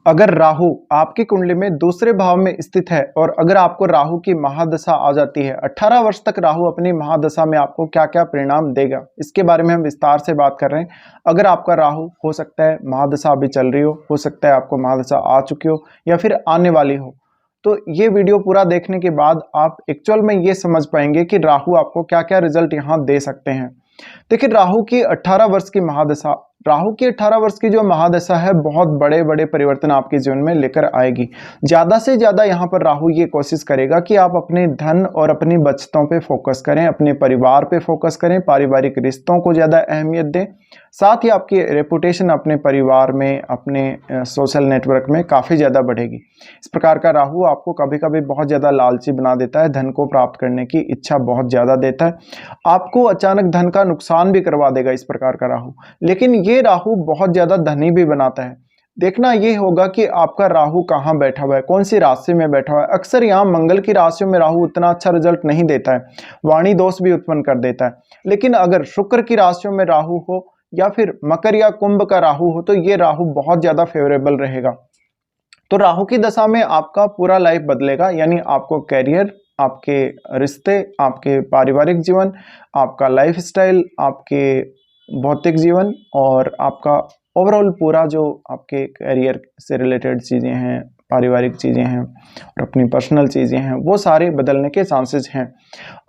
अगर राहु आपकी कुंडली में दूसरे भाव में स्थित है और अगर आपको राहु की महादशा आ जाती है, 18 वर्ष तक राहु अपनी महादशा में आपको क्या क्या परिणाम देगा, इसके बारे में हम विस्तार से बात कर रहे हैं। अगर आपका राहु हो सकता है महादशा अभी चल रही हो सकता है आपको महादशा आ चुकी हो या फिर आने वाली हो, तो ये वीडियो पूरा देखने के बाद आप एक्चुअल में ये समझ पाएंगे कि राहु आपको क्या क्या रिजल्ट यहाँ दे सकते हैं। देखिए, राहु की 18 वर्ष की महादशा, राहु की 18 वर्ष की जो महादशा है, बहुत बड़े बड़े परिवर्तन आपके जीवन में लेकर आएगी। ज़्यादा से ज़्यादा यहाँ पर राहु ये कोशिश करेगा कि आप अपने धन और अपनी बचतों पे फोकस करें, अपने परिवार पे फोकस करें, पारिवारिक रिश्तों को ज़्यादा अहमियत दें। साथ ही आपकी रेपुटेशन अपने परिवार में, अपने सोशल नेटवर्क में काफ़ी ज़्यादा बढ़ेगी। इस प्रकार का राहु आपको कभी कभी बहुत ज़्यादा लालची बना देता है, धन को प्राप्त करने की इच्छा बहुत ज़्यादा देता है, आपको अचानक धन का नुकसान भी करवा देगा इस प्रकार का राहु। लेकिन ये राहु बहुत ज़्यादा धनी भी बनाता है। देखना ये होगा कि आपका राहु कहाँ बैठा हुआ है, कौन सी राशि में बैठा हुआ है। अक्सर यहाँ मंगल की राशियों में राहु उतना अच्छा रिजल्ट नहीं देता है, वाणी दोष भी उत्पन्न कर देता है। लेकिन अगर शुक्र की राशियों में राहु हो या फिर मकर या कुंभ का राहु हो तो ये राहु बहुत ज़्यादा फेवरेबल रहेगा। तो राहु की दशा में आपका पूरा लाइफ बदलेगा, यानी आपको कैरियर, आपके रिश्ते, आपके पारिवारिक जीवन, आपका लाइफस्टाइल, आपके भौतिक जीवन और आपका ओवरऑल पूरा जो आपके करियर से रिलेटेड चीज़ें हैं, पारिवारिक चीज़ें हैं और अपनी पर्सनल चीज़ें हैं, वो सारे बदलने के चांसेस हैं।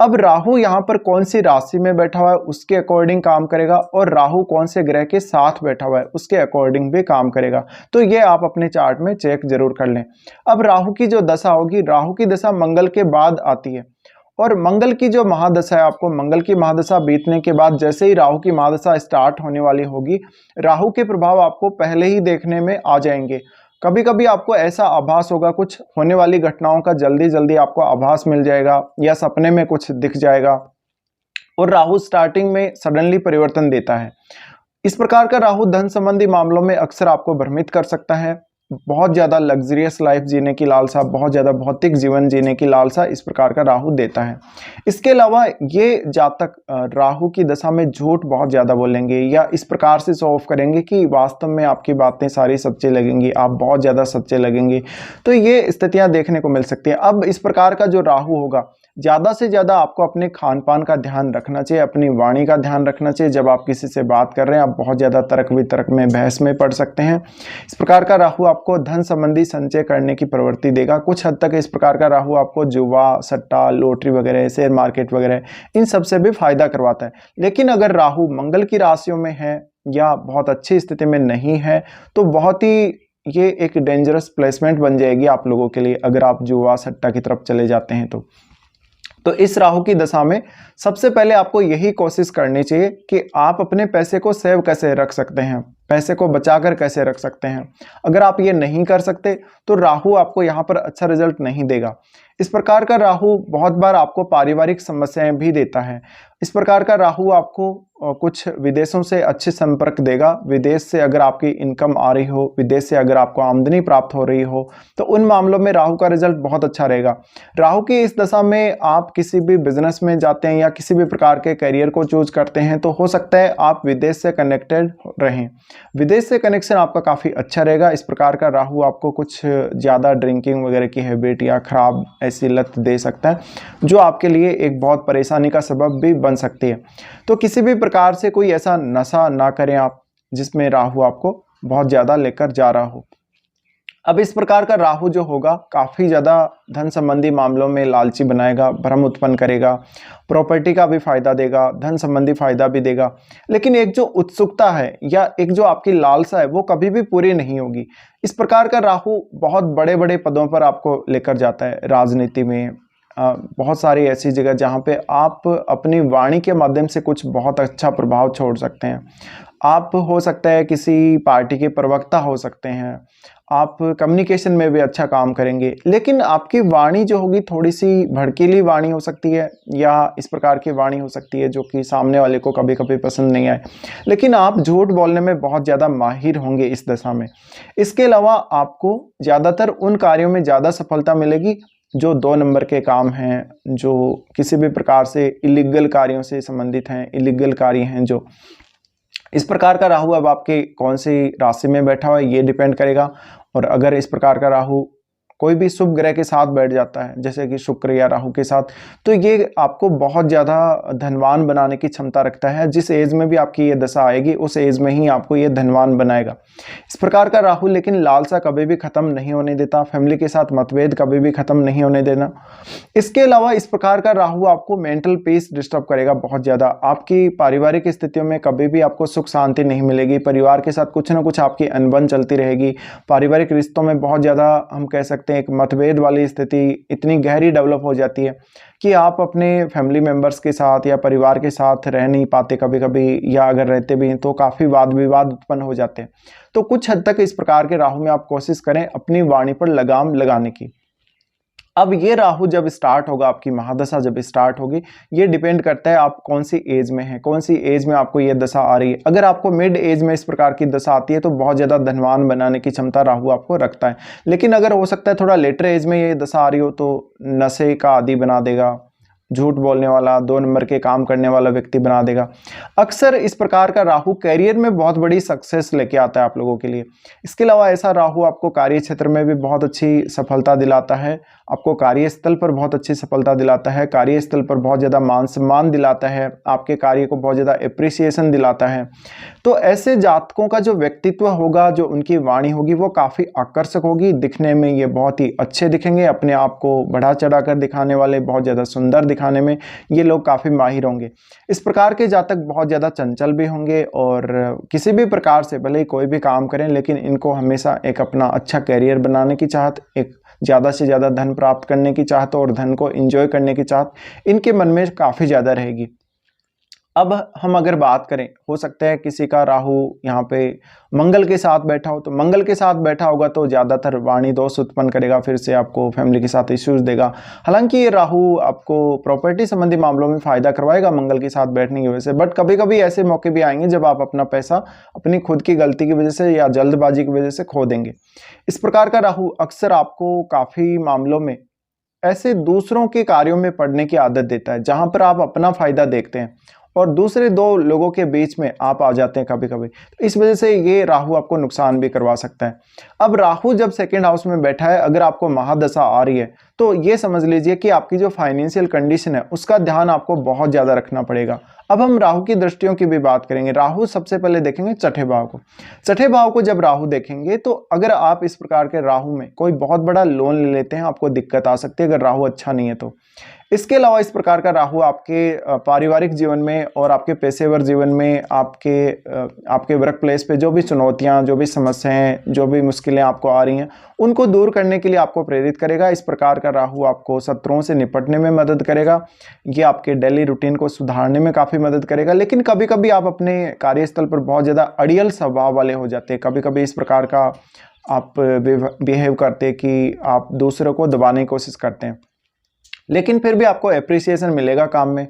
अब राहु यहाँ पर कौन सी राशि में बैठा हुआ है उसके अकॉर्डिंग काम करेगा और राहु कौन से ग्रह के साथ बैठा हुआ है उसके अकॉर्डिंग भी काम करेगा। तो ये आप अपने चार्ट में चेक जरूर कर लें। अब राहु की जो दशा होगी, राहु की दशा मंगल के बाद आती है और मंगल की जो महादशा है, आपको मंगल की महादशा बीतने के बाद जैसे ही राहु की महादशा स्टार्ट होने वाली होगी, राहु के प्रभाव आपको पहले ही देखने में आ जाएंगे। कभी कभी आपको ऐसा आभास होगा, कुछ होने वाली घटनाओं का जल्दी जल्दी आपको आभास मिल जाएगा या सपने में कुछ दिख जाएगा और राहु स्टार्टिंग में सडनली परिवर्तन देता है। इस प्रकार का राहु धन संबंधी मामलों में अक्सर आपको भ्रमित कर सकता है। बहुत ज़्यादा लग्जरियस लाइफ जीने की लालसा, बहुत ज़्यादा भौतिक जीवन जीने की लालसा इस प्रकार का राहु देता है। इसके अलावा ये जातक राहु की दशा में झूठ बहुत ज़्यादा बोलेंगे या इस प्रकार से शो ऑफ करेंगे कि वास्तव में आपकी बातें सारी सच्ची लगेंगी, आप बहुत ज़्यादा सच्चे लगेंगे। तो ये स्थितियाँ देखने को मिल सकती हैं। अब इस प्रकार का जो राहु होगा, ज़्यादा से ज़्यादा आपको अपने खान पान का ध्यान रखना चाहिए, अपनी वाणी का ध्यान रखना चाहिए। जब आप किसी से बात कर रहे हैं, आप बहुत ज़्यादा तर्क वितर्क में, बहस में पड़ सकते हैं। इस प्रकार का राहु आपको धन संबंधी संचय करने की प्रवृत्ति देगा। कुछ हद तक इस प्रकार का राहु आपको जुआ, सट्टा, लॉटरी वगैरह, शेयर मार्केट वगैरह इन सब से भी फायदा करवाता है। लेकिन अगर राहु मंगल की राशियों में है या बहुत अच्छी स्थिति में नहीं है तो बहुत ही ये एक डेंजरस प्लेसमेंट बन जाएगी आप लोगों के लिए, अगर आप जुआ सट्टा की तरफ चले जाते हैं तो इस राहु की दशा में सबसे पहले आपको यही कोशिश करनी चाहिए कि आप अपने पैसे को सेव कैसे रख सकते हैं, पैसे को बचाकर कैसे रख सकते हैं। अगर आप ये नहीं कर सकते तो राहु आपको यहाँ पर अच्छा रिजल्ट नहीं देगा। इस प्रकार का राहु बहुत बार आपको पारिवारिक समस्याएं भी देता है। इस प्रकार का राहु आपको कुछ विदेशों से अच्छे संपर्क देगा। विदेश से अगर आपकी इनकम आ रही हो, विदेश से अगर आपको आमदनी प्राप्त हो रही हो तो उन मामलों में राहु का रिजल्ट बहुत अच्छा रहेगा। राहु की इस दशा में आप किसी भी बिजनेस में जाते हैं या किसी भी प्रकार के करियर को चूज करते हैं तो हो सकता है आप विदेश से कनेक्टेड रहें। विदेश से कनेक्शन आपका काफ़ी अच्छा रहेगा। इस प्रकार का राहु आपको कुछ ज़्यादा ड्रिंकिंग वगैरह की हैबिट या खराब ऐसी लत दे सकता है जो आपके लिए एक बहुत परेशानी का सबब भी बन सकती है। तो किसी भी प्रकार से कोई ऐसा नशा ना करें आप जिसमें राहु आपको बहुत ज़्यादा लेकर जा रहा हो। अब इस प्रकार का राहु जो होगा काफ़ी ज़्यादा धन संबंधी मामलों में लालची बनाएगा, भ्रम उत्पन्न करेगा, प्रॉपर्टी का भी फायदा देगा, धन संबंधी फायदा भी देगा। लेकिन एक जो उत्सुकता है या एक जो आपकी लालसा है वो कभी भी पूरी नहीं होगी। इस प्रकार का राहु बहुत बड़े बड़े पदों पर आपको लेकर जाता है। राजनीति में बहुत सारी ऐसी जगह जहाँ पे आप अपनी वाणी के माध्यम से कुछ बहुत अच्छा प्रभाव छोड़ सकते हैं। आप हो सकता है किसी पार्टी के प्रवक्ता हो सकते हैं, आप कम्युनिकेशन में भी अच्छा काम करेंगे, लेकिन आपकी वाणी जो होगी थोड़ी सी भड़कीली वाणी हो सकती है या इस प्रकार की वाणी हो सकती है जो कि सामने वाले को कभी कभी पसंद नहीं आए। लेकिन आप झूठ बोलने में बहुत ज़्यादा माहिर होंगे इस दशा में। इसके अलावा आपको ज़्यादातर उन कार्यों में ज़्यादा सफलता मिलेगी जो 2 नंबर के काम हैं, जो किसी भी प्रकार से इलीगल कार्यों से संबंधित हैं, इलीगल कार्य हैं जो। इस प्रकार का राहु अब आपके कौन सी राशि में बैठा हुआ है ये डिपेंड करेगा और अगर इस प्रकार का राहु कोई भी शुभ ग्रह के साथ बैठ जाता है, जैसे कि शुक्र या राहु के साथ, तो ये आपको बहुत ज़्यादा धनवान बनाने की क्षमता रखता है। जिस एज में भी आपकी ये दशा आएगी उस एज में ही आपको ये धनवान बनाएगा। इस प्रकार का राहु लेकिन लालसा कभी भी ख़त्म नहीं होने देता, फैमिली के साथ मतभेद कभी भी ख़त्म नहीं होने देना। इसके अलावा इस प्रकार का राहु आपको मेंटल पीस डिस्टर्ब करेगा बहुत ज़्यादा। आपकी पारिवारिक स्थितियों में कभी भी आपको सुख शांति नहीं मिलेगी, परिवार के साथ कुछ ना कुछ आपकी अनबन चलती रहेगी, पारिवारिक रिश्तों में बहुत ज़्यादा हम कह सकते हैं एक मतभेद वाली स्थिति इतनी गहरी डेवलप हो जाती है कि आप अपने फैमिली मेंबर्स के साथ या परिवार के साथ रह नहीं पाते कभी कभी, या अगर रहते भी हैं तो काफ़ी वाद विवाद उत्पन्न हो जाते हैं। तो कुछ हद तक इस प्रकार के राहु में आप कोशिश करें अपनी वाणी पर लगाम लगाने की। अब ये राहु जब स्टार्ट होगा, आपकी महादशा जब स्टार्ट होगी, ये डिपेंड करता है आप कौन सी एज में हैं, कौन सी एज में आपको ये दशा आ रही है। अगर आपको मिड एज में इस प्रकार की दशा आती है तो बहुत ज़्यादा धनवान बनाने की क्षमता राहु आपको रखता है। लेकिन अगर हो सकता है थोड़ा लेटर एज में ये दशा आ रही हो तो नशे का आदी बना देगा, झूठ बोलने वाला, 2 नंबर के काम करने वाला व्यक्ति बना देगा। अक्सर इस प्रकार का राहु कैरियर में बहुत बड़ी सक्सेस लेके आता है आप लोगों के लिए। इसके अलावा ऐसा राहु आपको कार्य क्षेत्र में भी बहुत अच्छी सफलता दिलाता है, आपको कार्यस्थल पर बहुत अच्छी सफलता दिलाता है, कार्यस्थल पर बहुत ज़्यादा मान सम्मान दिलाता है, आपके कार्य को बहुत ज़्यादा एप्रिसिएशन दिलाता है। तो ऐसे जातकों का जो व्यक्तित्व होगा, जो उनकी वाणी होगी, वो काफ़ी आकर्षक होगी, दिखने में ये बहुत ही अच्छे दिखेंगे, अपने आप को बढ़ा चढ़ा कर दिखाने वाले, बहुत ज़्यादा सुंदर दिखाने में ये लोग काफ़ी माहिर होंगे। इस प्रकार के जातक बहुत ज़्यादा चंचल भी होंगे और किसी भी प्रकार से भले ही कोई भी काम करें लेकिन इनको हमेशा एक अपना अच्छा कैरियर बनाने की चाहत, एक ज़्यादा से ज़्यादा धन प्राप्त करने की चाहत और धन को एंजॉय करने की चाहत इनके मन में काफ़ी ज़्यादा रहेगी। अब हम अगर बात करें, हो सकता है किसी का राहु यहाँ पे मंगल के साथ बैठा हो, तो मंगल के साथ बैठा होगा तो ज़्यादातर वाणी दोष उत्पन्न करेगा, फिर से आपको फैमिली के साथ इश्यूज देगा। हालांकि ये राहु आपको प्रॉपर्टी संबंधी मामलों में फ़ायदा करवाएगा मंगल के साथ बैठने की वजह से, बट कभी कभी ऐसे मौके भी आएंगे जब आप अपना पैसा अपनी खुद की गलती की वजह से या जल्दबाजी की वजह से खो देंगे। इस प्रकार का राहु अक्सर आपको काफ़ी मामलों में ऐसे दूसरों के कार्यों में पड़ने की आदत देता है, जहां पर आप अपना फायदा देखते हैं और दूसरे 2 लोगों के बीच में आप आ जाते हैं कभी कभी। तो इस वजह से ये राहु आपको नुकसान भी करवा सकता है। अब राहु जब सेकंड हाउस में बैठा है, अगर आपको महादशा आ रही है तो ये समझ लीजिए कि आपकी जो फाइनेंशियल कंडीशन है उसका ध्यान आपको बहुत ज़्यादा रखना पड़ेगा। अब हम राहु की दृष्टियों की भी बात करेंगे। राहु सबसे पहले देखेंगे छठे भाव को। छठे भाव को जब राहु देखेंगे तो अगर आप इस प्रकार के राहु में कोई बहुत बड़ा लोन ले लेते हैं, आपको दिक्कत आ सकती है अगर राहु अच्छा नहीं है तो। इसके अलावा इस प्रकार का राहु आपके पारिवारिक जीवन में और आपके पेशेवर जीवन में, आपके वर्क प्लेस पे जो भी चुनौतियां, जो भी समस्याएं, जो भी मुश्किलें आपको आ रही हैं, उनको दूर करने के लिए आपको प्रेरित करेगा। इस प्रकार का राहु आपको शत्रुओं से निपटने में मदद करेगा, ये आपके डेली रूटीन को सुधारने में काफ़ी मदद करेगा। लेकिन कभी कभी आप अपने कार्यस्थल पर बहुत ज़्यादा अड़ियल स्वभाव वाले हो जाते हैं, कभी कभी इस प्रकार का आप बिहेव करते हैं कि आप दूसरों को दबाने की कोशिश करते हैं, लेकिन फिर भी आपको एप्रिसिएशन मिलेगा काम में।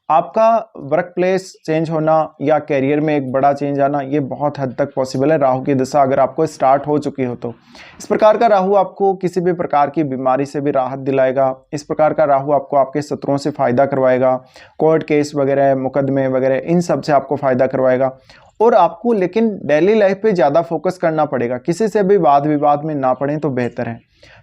आपका वर्क प्लेस चेंज होना या कैरियर में एक बड़ा चेंज आना ये बहुत हद तक पॉसिबल है राहु की दशा अगर आपको स्टार्ट हो चुकी हो तो। इस प्रकार का राहु आपको किसी भी प्रकार की बीमारी से भी राहत दिलाएगा। इस प्रकार का राहु आपको आपके शत्रुओं से फ़ायदा करवाएगा, कोर्ट केस वगैरह, मुकदमे वगैरह, इन सब से आपको फ़ायदा करवाएगा। और आपको लेकिन डेली लाइफ पे ज़्यादा फोकस करना पड़ेगा, किसी से भी वाद विवाद में ना पड़ें तो बेहतर है।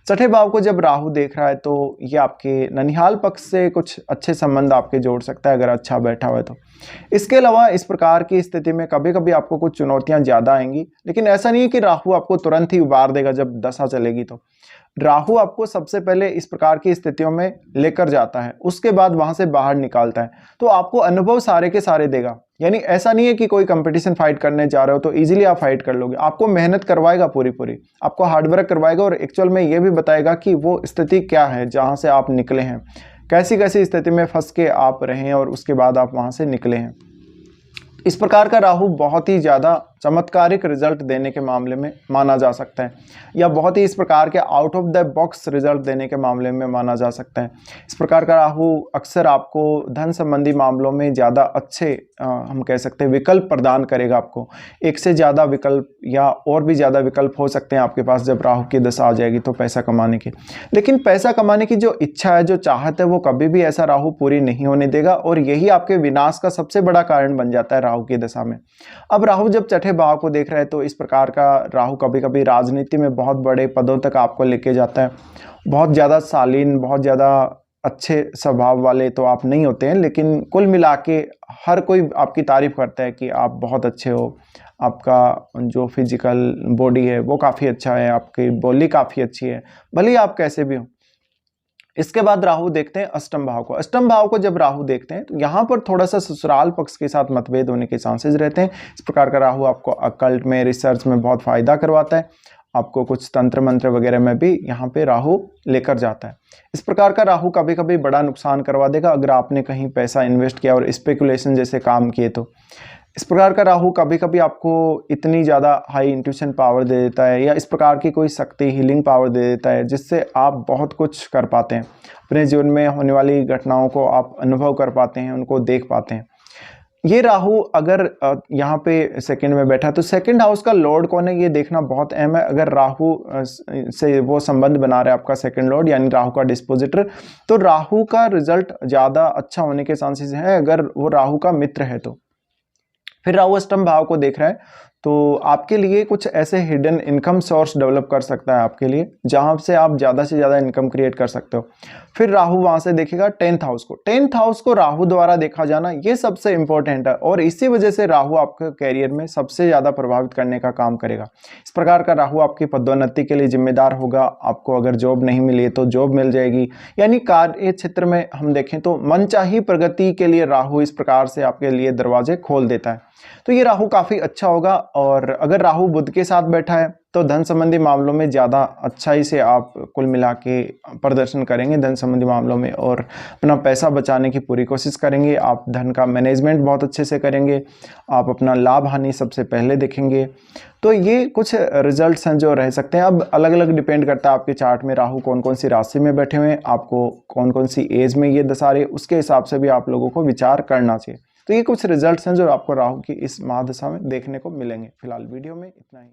छठे भाव को जब राहु देख रहा है तो ये आपके ननिहाल पक्ष से कुछ अच्छे संबंध आपके जोड़ सकता है अगर अच्छा बैठा हुआ है तो। इसके अलावा इस प्रकार की स्थिति में कभी कभी आपको कुछ चुनौतियां ज़्यादा आएंगी, लेकिन ऐसा नहीं है कि राहु आपको तुरंत ही उबार देगा जब दशा चलेगी तो। राहु आपको सबसे पहले इस प्रकार की स्थितियों में लेकर जाता है, उसके बाद वहां से बाहर निकालता है, तो आपको अनुभव सारे के सारे देगा। यानी ऐसा नहीं है कि कोई कंपटीशन फाइट करने जा रहे हो तो इजीली आप फाइट कर लोगे, आपको मेहनत करवाएगा पूरी, आपको हार्डवर्क करवाएगा और एक्चुअल में ये भी बताएगा कि वो स्थिति क्या है जहां से आप निकले हैं, कैसी कैसी स्थिति में फंस के आप रहे हैं और उसके बाद आप वहां से निकले हैं। इस प्रकार का राहु बहुत ही ज़्यादा चमत्कारिक रिजल्ट देने के मामले में माना जा सकता है, या बहुत ही इस प्रकार के out of the box result देने के मामले में माना जा सकता है। इस प्रकार का राहु अक्सर आपको धन संबंधी मामलों में ज़्यादा अच्छे हम कह सकते हैं विकल्प प्रदान करेगा। आपको एक से ज़्यादा विकल्प या और भी ज़्यादा विकल्प हो सकते हैं आपके पास जब राहु की दशा आ जाएगी तो पैसा कमाने की। लेकिन पैसा कमाने की जो इच्छा है, जो चाहत है, वो कभी भी ऐसा राहु पूरी नहीं होने देगा और यही आपके विनाश का सबसे बड़ा कारण बन जाता है राहु की दशा में। अब राहु जब छठे चौथे भाव को देख रहे हैं तो इस प्रकार का राहु कभी कभी राजनीति में बहुत बड़े पदों तक आपको लेके जाता है। बहुत ज़्यादा शालीन, बहुत ज़्यादा अच्छे स्वभाव वाले तो आप नहीं होते हैं, लेकिन कुल मिला के हर कोई आपकी तारीफ करता है कि आप बहुत अच्छे हो, आपका जो फिजिकल बॉडी है वो काफ़ी अच्छा है, आपकी बोली काफ़ी अच्छी है, भले ही आप कैसे भी हो। इसके बाद राहु देखते हैं अष्टम भाव को। अष्टम भाव को जब राहु देखते हैं तो यहाँ पर थोड़ा सा ससुराल पक्ष के साथ मतभेद होने के चांसेस रहते हैं। इस प्रकार का राहु आपको अकल्ट में, रिसर्च में बहुत फायदा करवाता है, आपको कुछ तंत्र मंत्र वगैरह में भी यहाँ पे राहु लेकर जाता है। इस प्रकार का राहु कभी कभी बड़ा नुकसान करवा देगा अगर आपने कहीं पैसा इन्वेस्ट किया और स्पेकुलेशन जैसे काम किए तो। इस प्रकार का राहु कभी कभी आपको इतनी ज़्यादा हाई इंट्यूशन पावर दे देता है या इस प्रकार की कोई शक्ति, हीलिंग पावर दे देता है जिससे आप बहुत कुछ कर पाते हैं, अपने जीवन में होने वाली घटनाओं को आप अनुभव कर पाते हैं, उनको देख पाते हैं। ये राहु अगर यहाँ पे सेकंड में बैठा तो सेकंड हाउस का लॉर्ड कौन है ये देखना बहुत अहम है। अगर राहु से वो संबंध बना रहा है आपका सेकंड लॉर्ड यानी राहु का डिस्पोजिटर, तो राहु का रिजल्ट ज़्यादा अच्छा होने के चांसेस है अगर वो राहु का मित्र है तो। फिर राहु अष्टम भाव को देख रहा है तो आपके लिए कुछ ऐसे हिडन इनकम सोर्स डेवलप कर सकता है आपके लिए, जहां से आप ज़्यादा से ज़्यादा इनकम क्रिएट कर सकते हो। फिर राहु वहां से देखेगा 10th हाउस को। 10th हाउस को राहु द्वारा देखा जाना ये सबसे इंपॉर्टेंट है और इसी वजह से राहु आपके कैरियर में सबसे ज़्यादा प्रभावित करने का काम करेगा। इस प्रकार का राहु आपकी पदोन्नति के लिए जिम्मेदार होगा। आपको अगर जॉब नहीं मिली तो जॉब मिल जाएगी, यानी कार्य क्षेत्र में हम देखें तो मनचाही प्रगति के लिए राहु इस प्रकार से आपके लिए दरवाजे खोल देता है। तो ये राहु काफ़ी अच्छा होगा। और अगर राहु बुध के साथ बैठा है तो धन संबंधी मामलों में ज़्यादा अच्छाई से आप कुल मिला के प्रदर्शन करेंगे धन संबंधी मामलों में, और अपना पैसा बचाने की पूरी कोशिश करेंगे। आप धन का मैनेजमेंट बहुत अच्छे से करेंगे, आप अपना लाभ हानि सबसे पहले देखेंगे। तो ये कुछ रिजल्ट्स हैं जो रह सकते हैं। अब अलग अलग डिपेंड करता है आपके चार्ट में राहु कौन कौन सी राशि में बैठे हुए हैं, आपको कौन कौन सी एज में ये दशा रही है, उसके हिसाब से भी आप लोगों को विचार करना चाहिए। तो ये कुछ रिजल्ट्स हैं जो आपको राहु की इस महादशा में देखने को मिलेंगे। फिलहाल वीडियो में इतना ही।